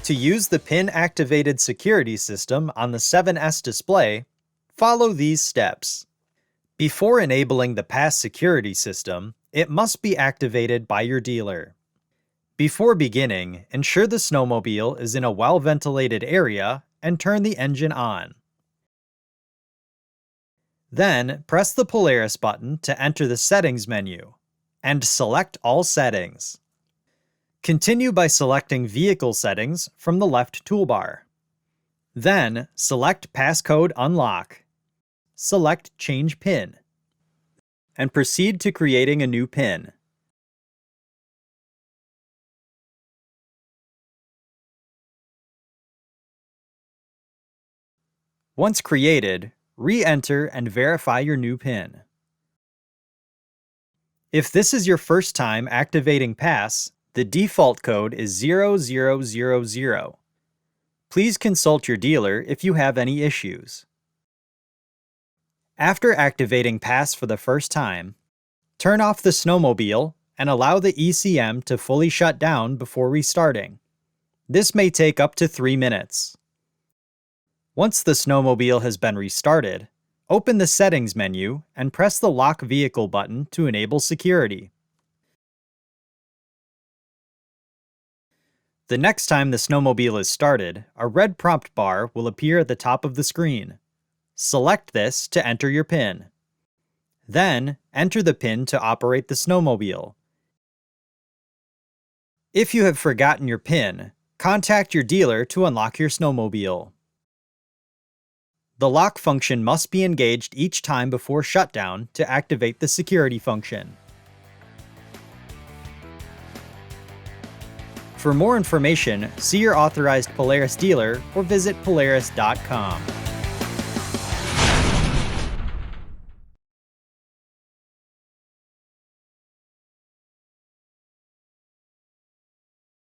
To use the pin-activated security system on the 7S display, follow these steps. Before enabling the pass security system, it must be activated by your dealer. Before beginning, ensure the snowmobile is in a well-ventilated area and turn the engine on. Then, press the Polaris button to enter the Settings menu, and select all settings. Continue by selecting Vehicle Settings from the left toolbar. Then, select Passcode Unlock. Select Change PIN. And proceed to creating a new PIN. Once created, re-enter and verify your new PIN. If this is your first time activating Pass, the default code is 0000. Please consult your dealer if you have any issues. After activating Pass for the first time, turn off the snowmobile and allow the ECM to fully shut down before restarting. This may take up to 3 minutes. Once the snowmobile has been restarted, open the Settings menu and press the Lock Vehicle button to enable security. The next time the snowmobile is started, a red prompt bar will appear at the top of the screen. Select this to enter your PIN. Then, enter the PIN to operate the snowmobile. If you have forgotten your PIN, contact your dealer to unlock your snowmobile. The lock function must be engaged each time before shutdown to activate the security function. For more information, see your authorized Polaris dealer or visit polaris.com.